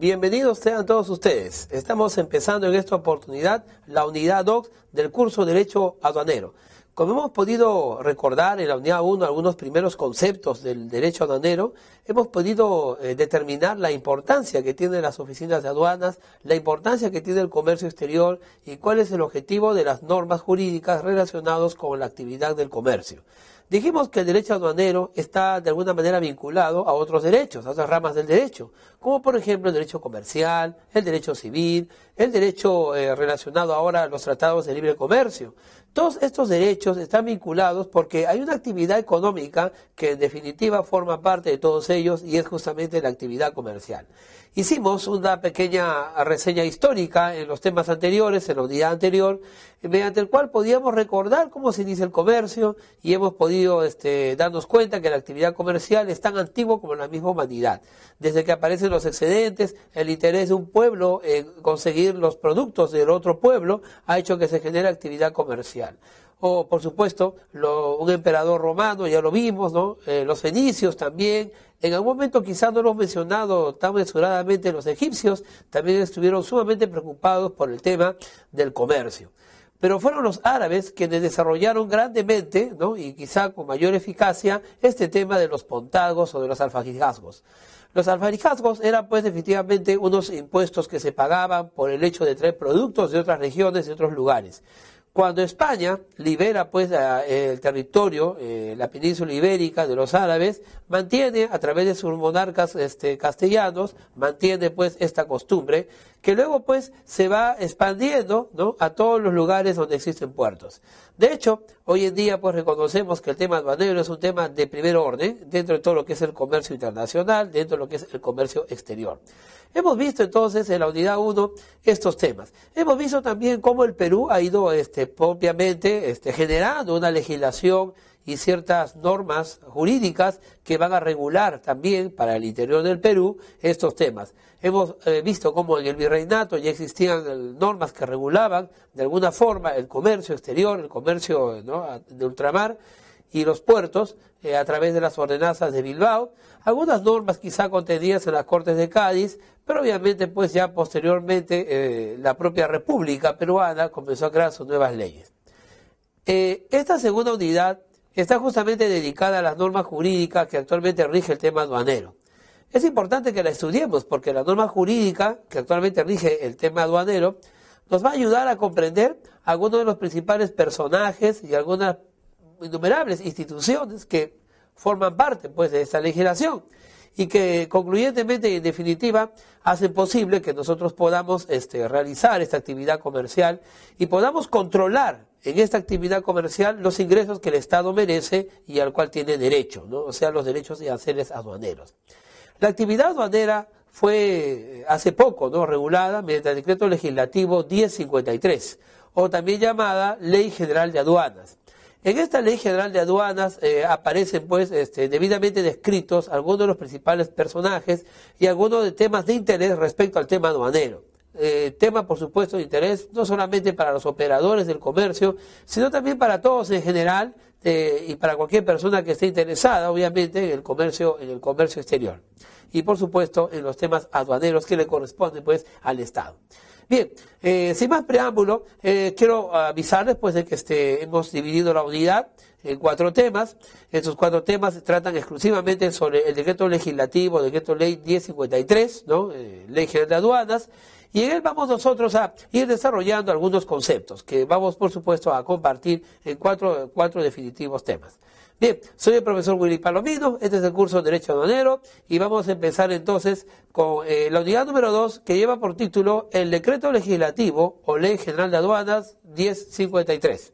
Bienvenidos sean todos ustedes. Estamos empezando en esta oportunidad la unidad 2 del curso Derecho Aduanero. Como hemos podido recordar en la unidad 1 algunos primeros conceptos del derecho aduanero, hemos podido determinar la importancia que tienen las oficinas de aduanas, la importancia que tiene el comercio exterior y cuál es el objetivo de las normas jurídicas relacionadas con la actividad del comercio. Dijimos que el derecho aduanero está de alguna manera vinculado a otros derechos, a otras ramas del derecho, como por ejemplo el derecho comercial, el derecho civil, el derecho relacionado ahora a los tratados de libre comercio. Todos estos derechos están vinculados porque hay una actividad económica que en definitiva forma parte de todos ellos y es justamente la actividad comercial. Hicimos una pequeña reseña histórica en los temas anteriores, en la unidad anterior, mediante el cual podíamos recordar cómo se inicia el comercio y hemos podido darnos cuenta que la actividad comercial es tan antigua como la misma humanidad. Desde que aparecen los excedentes, el interés de un pueblo en conseguir los productos del otro pueblo ha hecho que se genere actividad comercial. O, por supuesto, un emperador romano, ya lo vimos, ¿no? Los fenicios también. En algún momento quizás no lo hemos mencionado tan mesuradamente, los egipcios también estuvieron sumamente preocupados por el tema del comercio. Pero fueron los árabes quienes desarrollaron grandemente, ¿no? Y quizá con mayor eficacia, este tema de los pontagos o de los alfajizgazgos. Los alfajizgazgos eran pues definitivamente unos impuestos que se pagaban por el hecho de traer productos de otras regiones, de otros lugares. Cuando España libera pues el territorio, la península ibérica de los árabes, mantiene a través de sus monarcas castellanos, mantiene pues esta costumbre que luego pues se va expandiendo, ¿no?, a todos los lugares donde existen puertos. De hecho, hoy en día pues reconocemos que el tema aduanero es un tema de primer orden dentro de todo lo que es el comercio internacional, dentro de lo que es el comercio exterior. Hemos visto entonces en la unidad 1 estos temas. Hemos visto también cómo el Perú ha ido propiamente generando una legislación y ciertas normas jurídicas que van a regular también para el interior del Perú estos temas. Hemos visto cómo en el virreinato ya existían normas que regulaban de alguna forma el comercio exterior, el comercio, ¿no?, de ultramar y los puertos a través de las ordenanzas de Bilbao, algunas normas quizá contenidas en las Cortes de Cádiz, pero obviamente pues ya posteriormente la propia República Peruana comenzó a crear sus nuevas leyes. Esta segunda unidad está justamente dedicada a las normas jurídicas que actualmente rige el tema aduanero. Es importante que la estudiemos porque la norma jurídica que actualmente rige el tema aduanero nos va a ayudar a comprender algunos de los principales personajes y algunas innumerables instituciones que forman parte pues de esta legislación y que concluyentemente y en definitiva hacen posible que nosotros podamos realizar esta actividad comercial y podamos controlar en esta actividad comercial los ingresos que el Estado merece y al cual tiene derecho, ¿no? O sea, los derechos y aranceles aduaneros. La actividad aduanera fue hace poco, ¿no?, regulada mediante el decreto legislativo 1053 o también llamada Ley General de Aduanas. En esta Ley General de Aduanas aparecen pues debidamente descritos algunos de los principales personajes y algunos de temas de interés respecto al tema aduanero. Tema por supuesto de interés no solamente para los operadores del comercio, sino también para todos en general y para cualquier persona que esté interesada obviamente en el comercio exterior. Y por supuesto en los temas aduaneros que le corresponden pues al Estado. Bien, sin más preámbulo, quiero avisarles pues de que hemos dividido la unidad en 4 temas. Estos 4 temas tratan exclusivamente sobre el decreto legislativo, decreto ley 1053, ¿no? Ley General de Aduanas, y en él vamos nosotros a ir desarrollando algunos conceptos que vamos por supuesto a compartir en cuatro definitivos temas. Bien, soy el profesor Willy Palomino, este es el curso de Derecho Aduanero y vamos a empezar entonces con la unidad número 2 que lleva por título el Decreto Legislativo o Ley General de Aduanas 1053.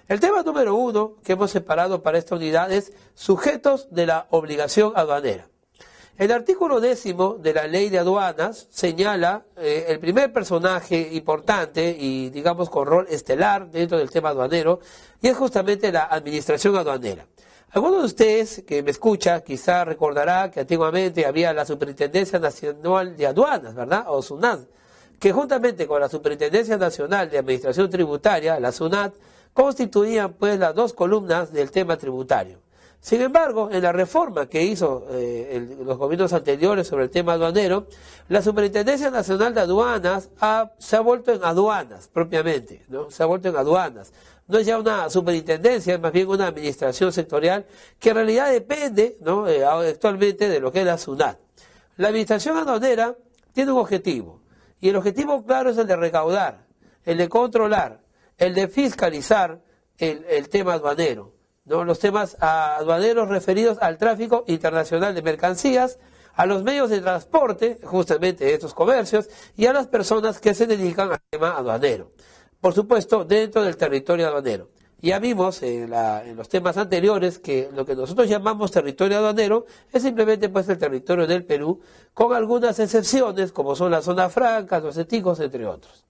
El tema número 1 que hemos separado para esta unidad es sujetos de la obligación aduanera. El artículo 10º de la Ley de Aduanas señala el primer personaje importante y digamos con rol estelar dentro del tema aduanero y es justamente la administración aduanera. Algunos de ustedes que me escuchan quizá recordará que antiguamente había la Superintendencia Nacional de Aduanas, ¿verdad? O SUNAT, que juntamente con la Superintendencia Nacional de Administración Tributaria, la SUNAT, constituían pues las 2 columnas del tema tributario. Sin embargo, en la reforma que hizo los gobiernos anteriores sobre el tema aduanero, la Superintendencia Nacional de Aduanas se ha vuelto en aduanas propiamente, ¿no? Se ha vuelto en aduanas. No es ya una superintendencia, es más bien una administración sectorial que en realidad depende, ¿no? Actualmente de lo que es la SUNAT. La administración aduanera tiene un objetivo, y el objetivo claro es el de recaudar, el de controlar, el de fiscalizar el tema aduanero, ¿no? Los temas aduaneros referidos al tráfico internacional de mercancías, a los medios de transporte, justamente de estos comercios, y a las personas que se dedican al tema aduanero. Por supuesto, dentro del territorio aduanero. Ya vimos en los temas anteriores que lo que nosotros llamamos territorio aduanero es simplemente pues el territorio del Perú, con algunas excepciones como son las zonas francas, los ETICOS, entre otros.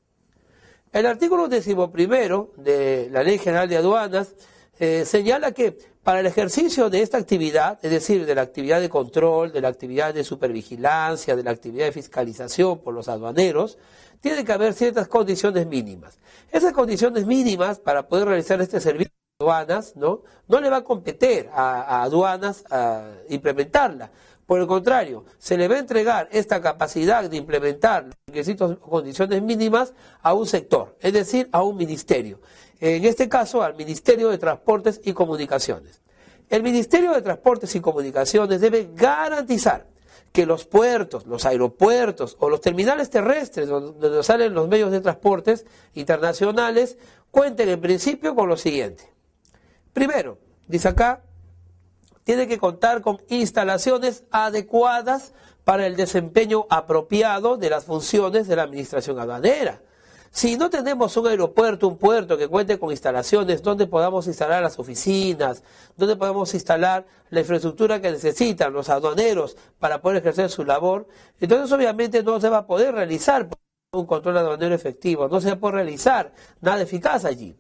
El artículo 11º de la Ley General de Aduanas señala que para el ejercicio de esta actividad, es decir, de la actividad de control, de la actividad de supervigilancia, de la actividad de fiscalización por los aduaneros, tiene que haber ciertas condiciones mínimas. Esas condiciones mínimas para poder realizar este servicio de aduanas, no le va a competir a aduanas a implementarla. Por el contrario, se le va a entregar esta capacidad de implementar los requisitos o condiciones mínimas a un sector, es decir, a un ministerio. En este caso, al Ministerio de Transportes y Comunicaciones. El Ministerio de Transportes y Comunicaciones debe garantizar que los puertos, los aeropuertos o los terminales terrestres donde salen los medios de transportes internacionales cuenten en principio con lo siguiente. Primero, dice acá, tiene que contar con instalaciones adecuadas para el desempeño apropiado de las funciones de la administración aduanera. Si no tenemos un aeropuerto, un puerto que cuente con instalaciones donde podamos instalar las oficinas, donde podamos instalar la infraestructura que necesitan los aduaneros para poder ejercer su labor, entonces obviamente no se va a poder realizar un control aduanero efectivo, no se va a poder realizar nada eficaz allí.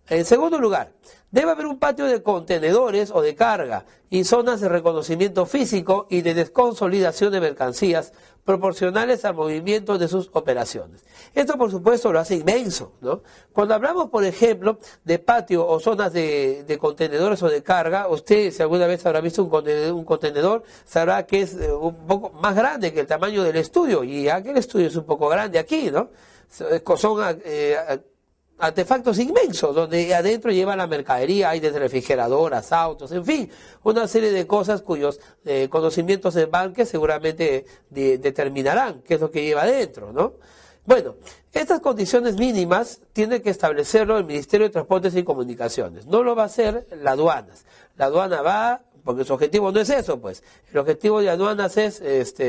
En segundo lugar, debe haber un patio de contenedores o de carga y zonas de reconocimiento físico y de desconsolidación de mercancías proporcionales al movimiento de sus operaciones. Esto, por supuesto, lo hace inmenso, ¿no? Cuando hablamos, por ejemplo, de patio o zonas de contenedores o de carga, usted, si alguna vez habrá visto un contenedor, sabrá que es un poco más grande que el tamaño del estudio, y aquel estudio es un poco grande aquí, ¿no? Son artefactos inmensos, donde adentro lleva la mercadería, hay desde refrigeradoras, autos, en fin, una serie de cosas cuyos conocimientos de banque seguramente determinarán qué es lo que lleva adentro, ¿no? Bueno, estas condiciones mínimas tiene que establecerlo el Ministerio de Transportes y Comunicaciones, no lo va a hacer la aduanas. La aduana va, porque su objetivo no es eso, pues. El objetivo de aduanas es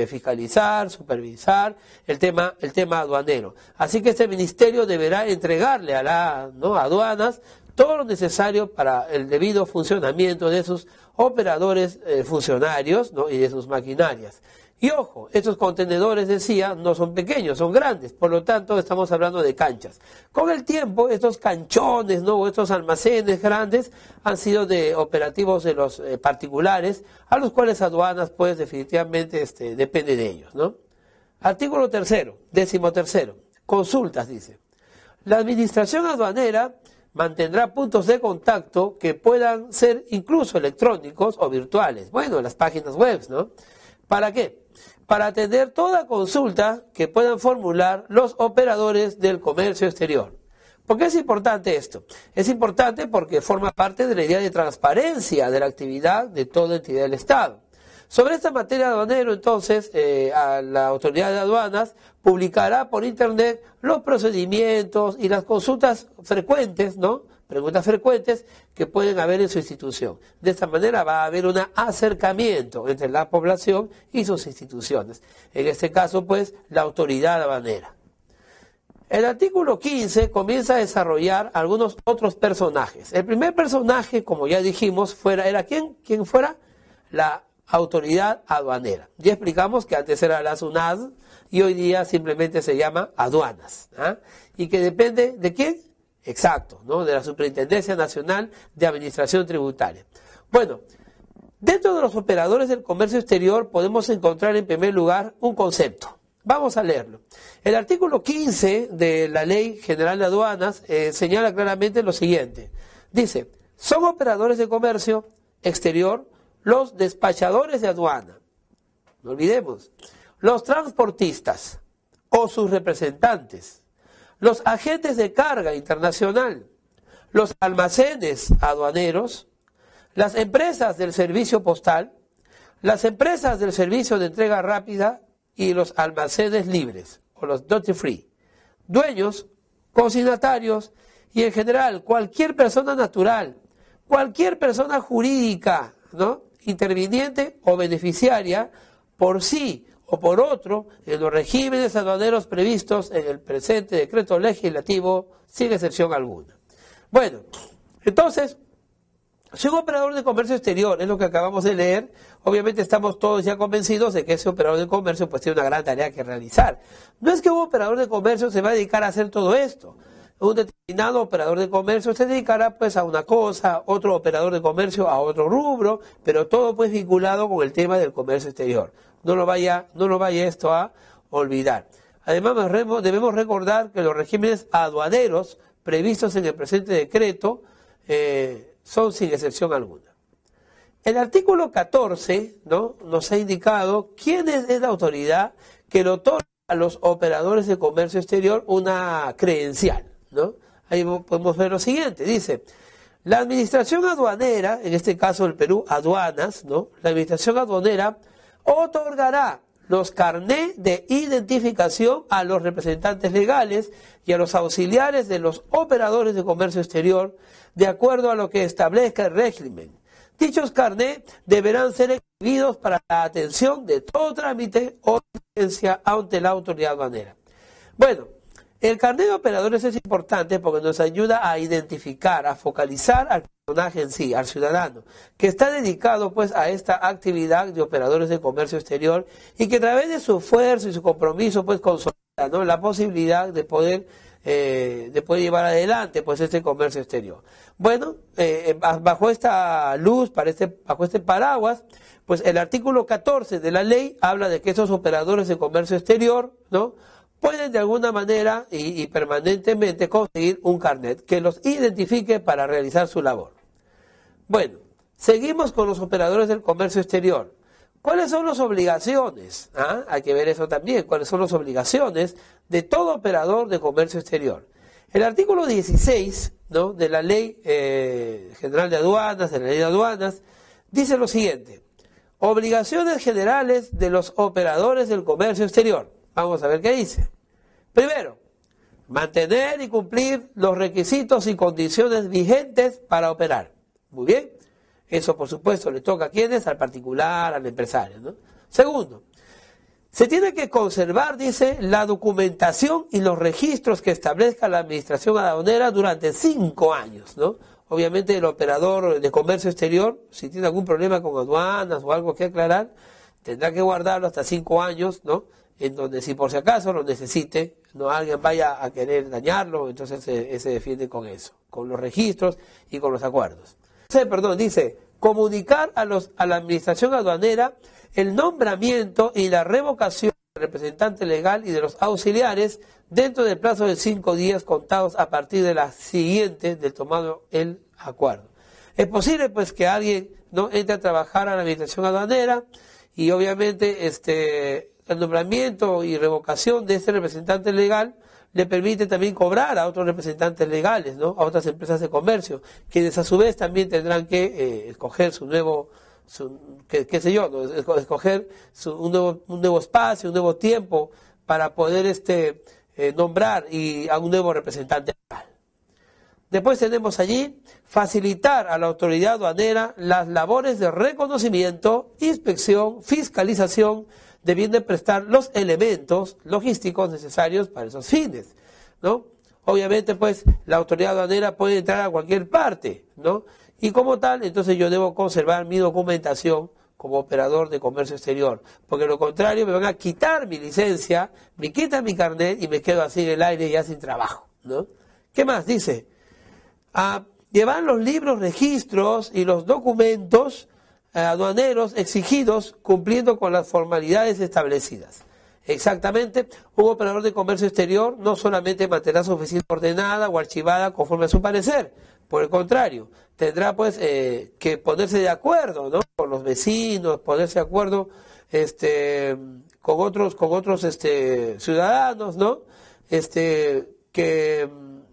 fiscalizar, supervisar el tema aduanero. Así que este ministerio deberá entregarle a aduanas todo lo necesario para el debido funcionamiento de sus operadores funcionarios, ¿no? Y de sus maquinarias. Y ojo, estos contenedores, decía, no son pequeños, son grandes, por lo tanto estamos hablando de canchas. Con el tiempo, estos canchones, ¿no? O estos almacenes grandes han sido de operativos de los particulares, a los cuales aduanas, pues definitivamente depende de ellos, ¿no? Artículo 13º, consultas, dice. La administración aduanera mantendrá puntos de contacto que puedan ser incluso electrónicos o virtuales, bueno, las páginas web, ¿no? ¿Para qué? Para atender toda consulta que puedan formular los operadores del comercio exterior. ¿Por qué es importante esto? Es importante porque forma parte de la idea de transparencia de la actividad de toda entidad del Estado. Sobre esta materia aduanero, entonces, a la autoridad de aduanas publicará por Internet los procedimientos y las consultas frecuentes, ¿no? Preguntas frecuentes que pueden haber en su institución. De esta manera va a haber un acercamiento entre la población y sus instituciones. En este caso, pues, la autoridad aduanera. El artículo 15 comienza a desarrollar algunos otros personajes. El primer personaje, como ya dijimos, era ¿quién fuera? La autoridad aduanera. Ya explicamos que antes era la SUNAT y hoy día simplemente se llama aduanas, ¿ah? Y que depende ¿de quién? Exacto, ¿no? De la Superintendencia Nacional de Administración Tributaria. Bueno, dentro de los operadores del comercio exterior podemos encontrar en primer lugar un concepto. Vamos a leerlo. El artículo 15 de la Ley General de Aduanas señala claramente lo siguiente. Dice, son operadores de comercio exterior, los despachadores de aduana, no olvidemos, los transportistas o sus representantes, los agentes de carga internacional, los almacenes aduaneros, las empresas del servicio postal, las empresas del servicio de entrega rápida y los almacenes libres o los duty free, dueños, consignatarios y en general cualquier persona natural, cualquier persona jurídica, ¿no?, interviniente o beneficiaria por sí o por otro en los regímenes aduaneros previstos en el presente decreto legislativo sin excepción alguna. Bueno, entonces, si un operador de comercio exterior, es lo que acabamos de leer, obviamente estamos todos ya convencidos de que ese operador de comercio pues tiene una gran tarea que realizar. No es que un operador de comercio se va a dedicar a hacer todo esto. Un determinado operador de comercio se dedicará pues a una cosa, otro operador de comercio a otro rubro, pero todo pues vinculado con el tema del comercio exterior. No lo vaya esto a olvidar. Además debemos recordar que los regímenes aduaneros previstos en el presente decreto son sin excepción alguna. El artículo 14, ¿no?, nos ha indicado quién es la autoridad que le otorga a los operadores de comercio exterior una credencial, ¿no? Ahí podemos ver lo siguiente, dice, la administración aduanera, en este caso el Perú, aduanas, ¿no?, la administración aduanera otorgará los carnés de identificación a los representantes legales y a los auxiliares de los operadores de comercio exterior, de acuerdo a lo que establezca el régimen. Dichos carnés deberán ser exhibidos para la atención de todo trámite o diligencia ante la autoridad aduanera. Bueno, el carnet de operadores es importante porque nos ayuda a identificar, a focalizar al personaje en sí, al ciudadano, que está dedicado pues a esta actividad de operadores de comercio exterior y que a través de su esfuerzo y su compromiso pues consolida, ¿no?, la posibilidad de poder llevar adelante pues este comercio exterior. Bueno, bajo esta luz, bajo este paraguas, pues el artículo 14 de la ley habla de que esos operadores de comercio exterior, ¿no?, pueden de alguna manera y permanentemente conseguir un carnet que los identifique para realizar su labor. Bueno, seguimos con los operadores del comercio exterior. ¿Cuáles son las obligaciones? Hay que ver eso también, cuáles son las obligaciones de todo operador de comercio exterior. El artículo 16, ¿no?, de la Ley General de Aduanas, de la Ley de Aduanas, dice lo siguiente: obligaciones generales de los operadores del comercio exterior. Vamos a ver qué dice. Primero, mantener y cumplir los requisitos y condiciones vigentes para operar. Muy bien. Eso, por supuesto, le toca a quienes, al particular, al empresario, ¿no? Segundo, se tiene que conservar, dice, la documentación y los registros que establezca la administración aduanera durante 5 años, ¿no? Obviamente el operador de comercio exterior, si tiene algún problema con aduanas o algo que aclarar, tendrá que guardarlo hasta 5 años, ¿no?, en donde si por si acaso lo necesite, no alguien vaya a querer dañarlo, entonces se defiende con eso, con los registros y con los acuerdos. Dice, comunicar a la administración aduanera el nombramiento y la revocación del representante legal y de los auxiliares dentro del plazo de 5 días contados a partir de la siguiente de tomado el acuerdo. Es posible pues que alguien no entre a trabajar a la administración aduanera y obviamente el nombramiento y revocación de este representante legal le permite también cobrar a otros representantes legales, ¿no?, a otras empresas de comercio, quienes a su vez también tendrán que escoger su nuevo, escoger un nuevo espacio, un nuevo tiempo para poder nombrar a un nuevo representante legal. Después tenemos allí facilitar a la autoridad aduanera las labores de reconocimiento, inspección, fiscalización, debiendo prestar los elementos logísticos necesarios para esos fines, ¿no? Obviamente, pues, la autoridad aduanera puede entrar a cualquier parte, ¿no? Y como tal, entonces yo debo conservar mi documentación como operador de comercio exterior, porque de lo contrario me van a quitar mi licencia, me quitan mi carnet y me quedo así en el aire ya sin trabajo, ¿no? ¿Qué más? Dice, llevar los libros, registros y los documentos aduaneros exigidos cumpliendo con las formalidades establecidas. Exactamente, un operador de comercio exterior no solamente mantendrá su oficina ordenada o archivada conforme a su parecer, Por el contrario, tendrá pues que ponerse de acuerdo, ¿no? Con los vecinos, ponerse de acuerdo con otros ciudadanos, ¿no? Que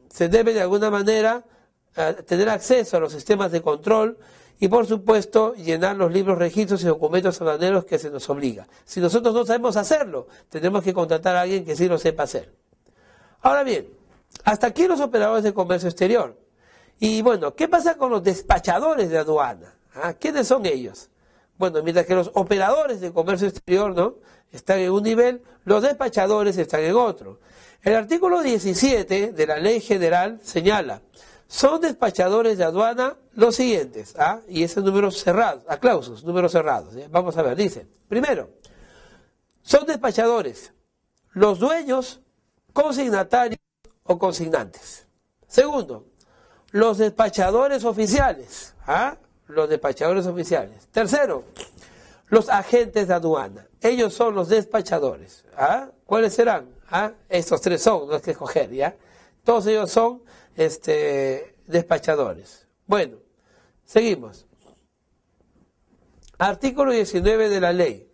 se debe de alguna manera tener acceso a los sistemas de control y, por supuesto, llenar los libros, registros y documentos aduaneros que se nos obliga. Si nosotros no sabemos hacerlo, tendremos que contratar a alguien que sí lo sepa hacer. Ahora bien, hasta aquí los operadores de comercio exterior. Y bueno, ¿qué pasa con los despachadores de aduana? ¿Quiénes son ellos? Bueno, mientras que los operadores de comercio exterior, ¿no?, están en un nivel, los despachadores están en otro. El artículo 17 de la Ley General señala: son despachadores de aduana los siguientes, y esos números cerrados, clausus, números cerrados. Vamos a ver, dice, primero, son despachadores los dueños, consignatarios o consignantes. Segundo, los despachadores oficiales, los despachadores oficiales. Tercero, los agentes de aduana. Ellos son los despachadores. ¿Cuáles serán? Estos tres son, no hay que escoger, ¿ya? Todos ellos son despachadores. Bueno, seguimos. Artículo 19 de la ley.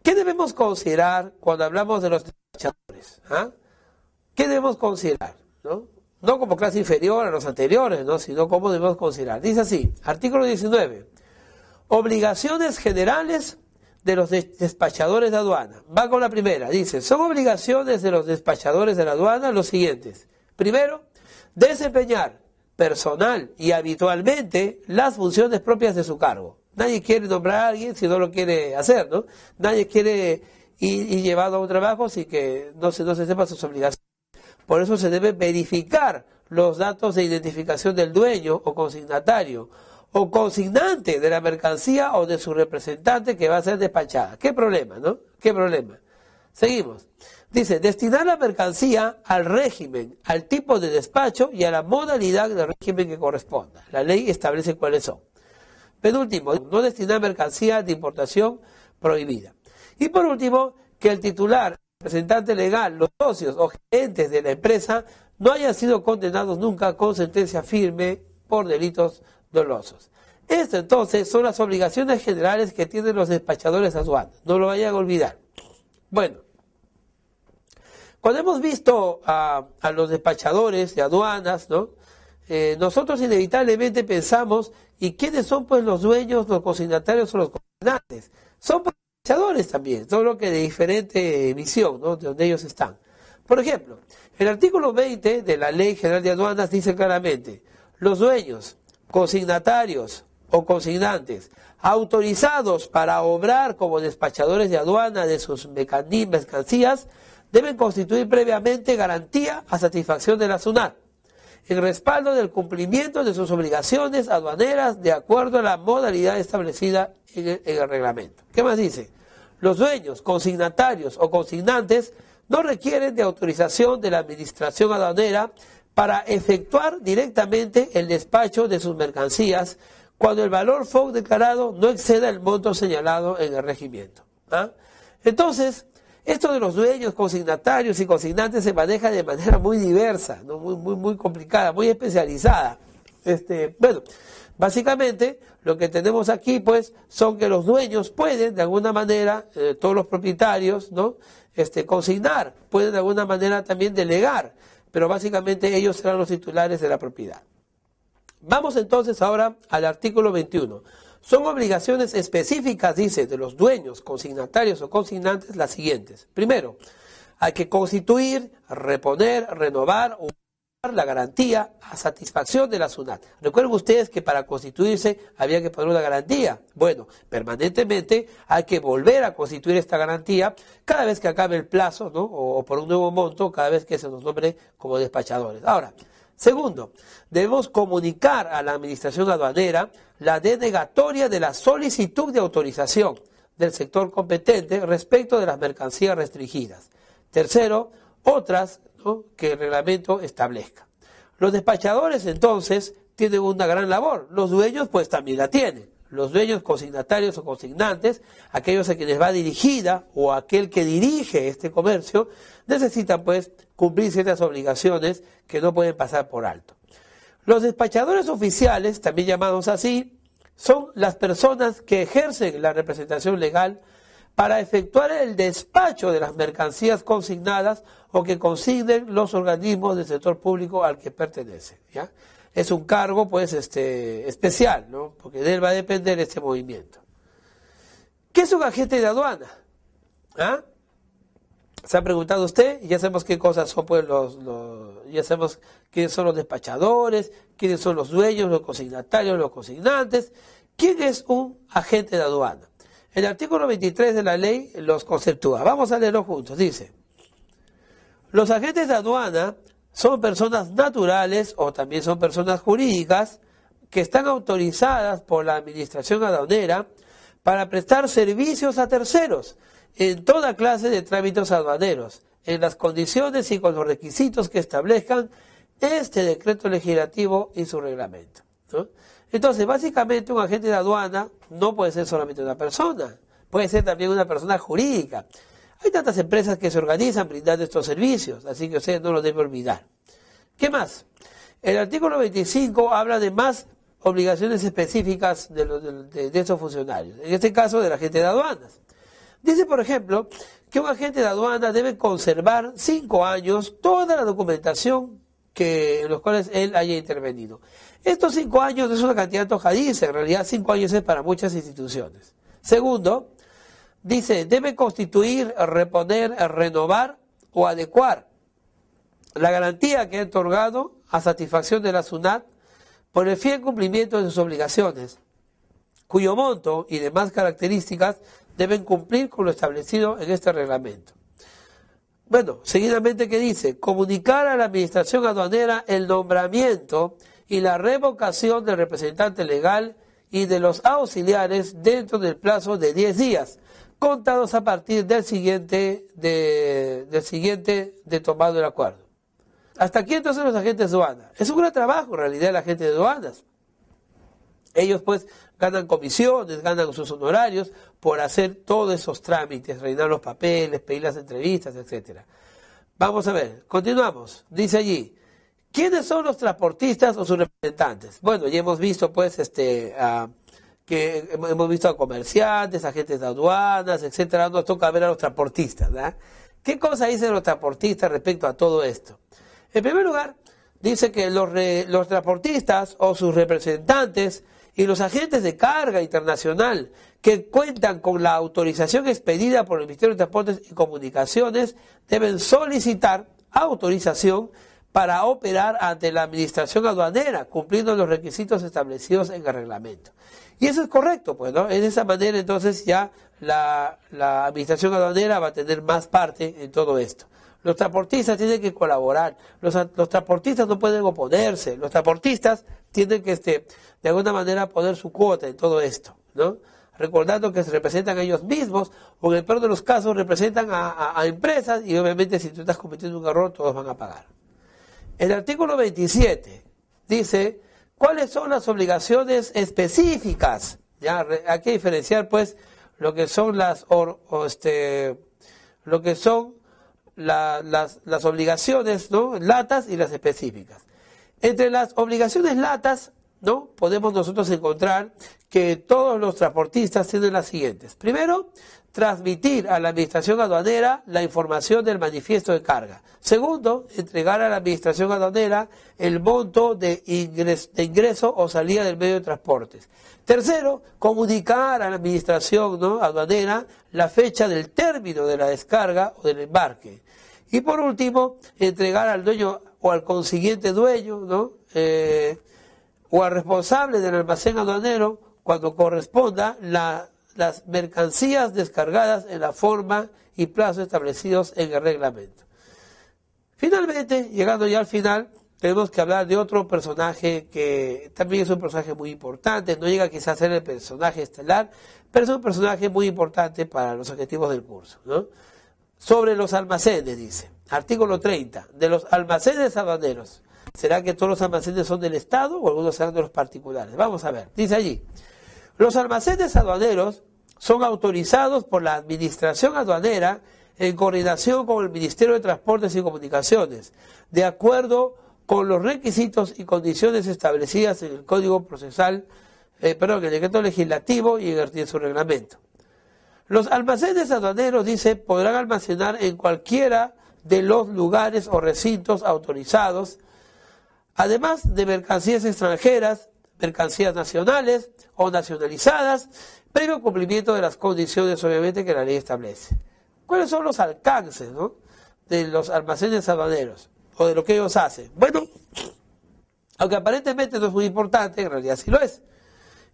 ¿Qué debemos considerar cuando hablamos de los despachadores? ¿Qué debemos considerar? No como clase inferior a los anteriores, ¿no?, sino cómo debemos considerar. Dice así, artículo 19. Obligaciones generales de los despachadores de aduana. Va con la primera. Dice, son obligaciones de los despachadores de la aduana los siguientes. Primero, desempeñar personal y habitualmente las funciones propias de su cargo. Nadie quiere nombrar a alguien si no lo quiere hacer, ¿no? Nadie quiere ir llevado a un trabajo sin que no se sepa sus obligaciones. Por eso se debe verificar los datos de identificación del dueño o consignatario o consignante de la mercancía o de su representante que va a ser despachada. ¿Qué problema, no? ¿Qué problema? Seguimos. Dice, destinar la mercancía al régimen, al tipo de despacho y a la modalidad del régimen que corresponda. La ley establece cuáles son. Penúltimo, no destinar mercancía de importación prohibida. Y por último, que el titular, representante legal, los socios o gerentes de la empresa no hayan sido condenados nunca con sentencia firme por delitos dolosos. Esto entonces son las obligaciones generales que tienen los despachadores de aduana. No lo vayan a olvidar. Bueno, cuando hemos visto a los despachadores de aduanas, ¿no?, nosotros inevitablemente pensamos, ¿y quiénes son pues los dueños, los consignatarios o los consignantes? Son despachadores también, solo que de diferente visión, ¿no?, de donde ellos están. Por ejemplo, el artículo 20 de la Ley General de Aduanas dice claramente, los dueños, consignatarios o consignantes autorizados para obrar como despachadores de aduana de sus mercancías deben constituir previamente garantía a satisfacción de la SUNAT en respaldo del cumplimiento de sus obligaciones aduaneras de acuerdo a la modalidad establecida en el reglamento. ¿Qué más dice? Los dueños, consignatarios o consignantes no requieren de autorización de la administración aduanera para efectuar directamente el despacho de sus mercancías cuando el valor FOB declarado no exceda el monto señalado en el regimiento. Entonces, esto de los dueños, consignatarios y consignantes se maneja de manera muy diversa, ¿no?, muy complicada, muy especializada. Bueno, básicamente lo que tenemos aquí pues son que los dueños pueden de alguna manera, todos los propietarios, ¿no?, consignar, pueden de alguna manera también delegar, pero básicamente ellos serán los titulares de la propiedad. Vamos entonces ahora al artículo 21. Son obligaciones específicas, dice, de los dueños, consignatarios o consignantes las siguientes. Primero, hay que constituir, reponer, renovar o la garantía a satisfacción de la SUNAT. Recuerden ustedes que para constituirse había que poner una garantía. Bueno, permanentemente hay que volver a constituir esta garantía cada vez que acabe el plazo, ¿no?, o por un nuevo monto, cada vez que se nos nombre como despachadores. Ahora, segundo, debemos comunicar a la administración aduanera la denegatoria de la solicitud de autorización del sector competente respecto de las mercancías restringidas. Tercero, otras, ¿no?, que el reglamento establezca. Los despachadores entonces tienen una gran labor, los dueños pues también la tienen. Los dueños, consignatarios o consignantes, aquellos a quienes va dirigida o aquel que dirige este comercio, necesitan pues cumplir ciertas obligaciones que no pueden pasar por alto. Los despachadores oficiales, también llamados así, son las personas que ejercen la representación legal para efectuar el despacho de las mercancías consignadas o que consignen los organismos del sector público al que pertenecen, ¿ya? Es un cargo, pues, especial, ¿no? Porque de él va a depender este movimiento. ¿Qué es un agente de aduana? ¿Ah? ¿Se ha preguntado usted? Ya sabemos qué cosas son, pues, ya sabemos quiénes son los despachadores, quiénes son los dueños, los consignatarios, los consignantes. ¿Quién es un agente de aduana? El artículo 23 de la ley los conceptúa. Vamos a leerlo juntos. Dice: los agentes de aduana son personas naturales o también son personas jurídicas que están autorizadas por la administración aduanera para prestar servicios a terceros en toda clase de trámites aduaneros, en las condiciones y con los requisitos que establezcan este decreto legislativo y su reglamento, ¿no? Entonces, básicamente, un agente de aduana no puede ser solamente una persona, puede ser también una persona jurídica. Hay tantas empresas que se organizan brindando estos servicios, así que usted no lo debe olvidar. ¿Qué más? El artículo 25 habla de más obligaciones específicas de estos funcionarios, en este caso del agente de aduanas. Dice, por ejemplo, que un agente de aduana debe conservar 5 años toda la documentación en los cuales él haya intervenido. Estos 5 años no es una cantidad antojadiza, en realidad 5 años es para muchas instituciones. Segundo, dice, debe constituir, reponer, renovar o adecuar la garantía que ha otorgado a satisfacción de la SUNAT por el fiel cumplimiento de sus obligaciones, cuyo monto y demás características deben cumplir con lo establecido en este reglamento. Bueno, seguidamente, ¿qué dice? Comunicar a la administración aduanera el nombramiento y la revocación del representante legal y de los auxiliares dentro del plazo de 10 días, contados a partir del siguiente de tomado el acuerdo. ¿Hasta aquí entonces los agentes de aduana? Es un gran trabajo en realidad el agente de aduanas. Ellos pues ganan comisiones, ganan sus honorarios por hacer todos esos trámites, rellenar los papeles, pedir las entrevistas, etcétera. Vamos a ver, continuamos. Dice allí, ¿quiénes son los transportistas o sus representantes? Bueno, ya hemos visto pues que hemos visto a comerciantes, agentes de aduanas, etcétera. Nos toca ver a los transportistas, ¿verdad? ¿Qué cosa dicen los transportistas respecto a todo esto? En primer lugar, dice que los transportistas o sus representantes y los agentes de carga internacional que cuentan con la autorización expedida por el Ministerio de Transportes y Comunicaciones deben solicitar autorización para operar ante la administración aduanera, cumpliendo los requisitos establecidos en el reglamento. Y eso es correcto, pues, ¿no? De esa manera, entonces, ya la administración aduanera va a tener más parte en todo esto. Los transportistas tienen que colaborar, los transportistas no pueden oponerse, los transportistas tienen que, de alguna manera, poner su cuota en todo esto, ¿no? Recordando que se representan a ellos mismos, o en el peor de los casos representan a empresas, y obviamente si tú estás cometiendo un error, todos van a pagar. El artículo 27 dice, ¿cuáles son las obligaciones específicas? Ya, hay que diferenciar, pues, lo que son las obligaciones, ¿no?, latas y las específicas. Entre las obligaciones latas, ¿no?, podemos nosotros encontrar que todos los transportistas tienen las siguientes. Primero, transmitir a la administración aduanera la información del manifiesto de carga. Segundo, entregar a la administración aduanera el monto de ingreso o salida del medio de transportes. Tercero, comunicar a la administración, ¿no?, aduanera la fecha del término de la descarga o del embarque. Y por último, entregar al dueño o al consiguiente dueño, ¿no?, o al responsable del almacén aduanero, cuando corresponda, las mercancías descargadas en la forma y plazo establecidos en el reglamento. Finalmente, llegando ya al final, tenemos que hablar de otro personaje que también es un personaje muy importante, no llega quizás a ser el personaje estelar, pero es un personaje muy importante para los objetivos del curso, ¿no? Sobre los almacenes, dice, artículo 30, de los almacenes aduaneros. ¿Será que todos los almacenes son del Estado o algunos serán de los particulares? Vamos a ver, dice allí, los almacenes aduaneros son autorizados por la Administración Aduanera en coordinación con el Ministerio de Transportes y Comunicaciones, de acuerdo con los requisitos y condiciones establecidas en el Código Procesal, en el decreto legislativo y en su reglamento. Los almacenes aduaneros, dice, podrán almacenar en cualquiera de los lugares o recintos autorizados, además de mercancías extranjeras, mercancías nacionales o nacionalizadas, previo cumplimiento de las condiciones, obviamente, que la ley establece. ¿Cuáles son los alcances, ¿no?, de los almacenes aduaneros o de lo que ellos hacen? Bueno, aunque aparentemente no es muy importante, en realidad sí lo es.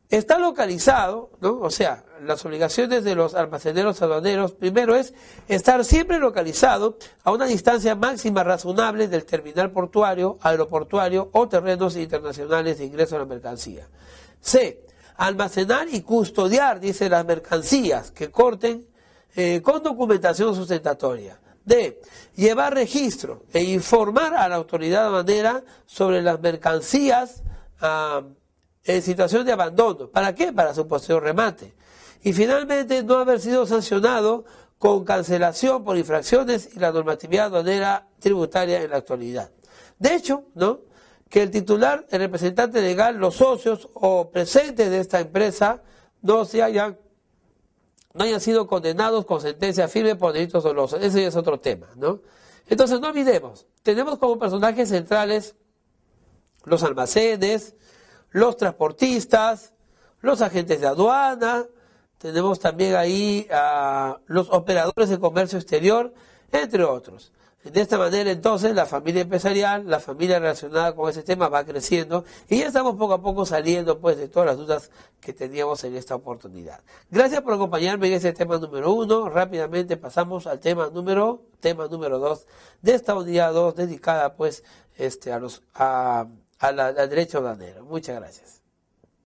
Está localizado, ¿no? O sea, las obligaciones de los almaceneros aduaneros, primero es estar siempre localizado a una distancia máxima razonable del terminal portuario, aeroportuario o terrenos internacionales de ingreso a la mercancía. C. Almacenar y custodiar, dice, las mercancías que corten con documentación sustentatoria. D. Llevar registro e informar a la autoridad aduanera sobre las mercancías en situación de abandono. ¿Para qué? Para su posterior remate. Y finalmente, no haber sido sancionado con cancelación por infracciones y la normatividad aduanera tributaria en la actualidad. De hecho, ¿no?, que el titular, el representante legal, los socios o presentes de esta empresa no hayan sido condenados con sentencia firme por delitos dolosos. Ese es otro tema, ¿no? Entonces, no olvidemos, tenemos como personajes centrales los almacenes, los transportistas, los agentes de aduana, tenemos también ahí a los operadores de comercio exterior, entre otros. De esta manera, entonces, la familia empresarial, la familia relacionada con ese tema va creciendo y ya estamos poco a poco saliendo, pues, de todas las dudas que teníamos en esta oportunidad. Gracias por acompañarme en este tema número 1. Rápidamente pasamos al tema número 2 de esta unidad 2 dedicada, pues, al derecho aduanero. Muchas gracias.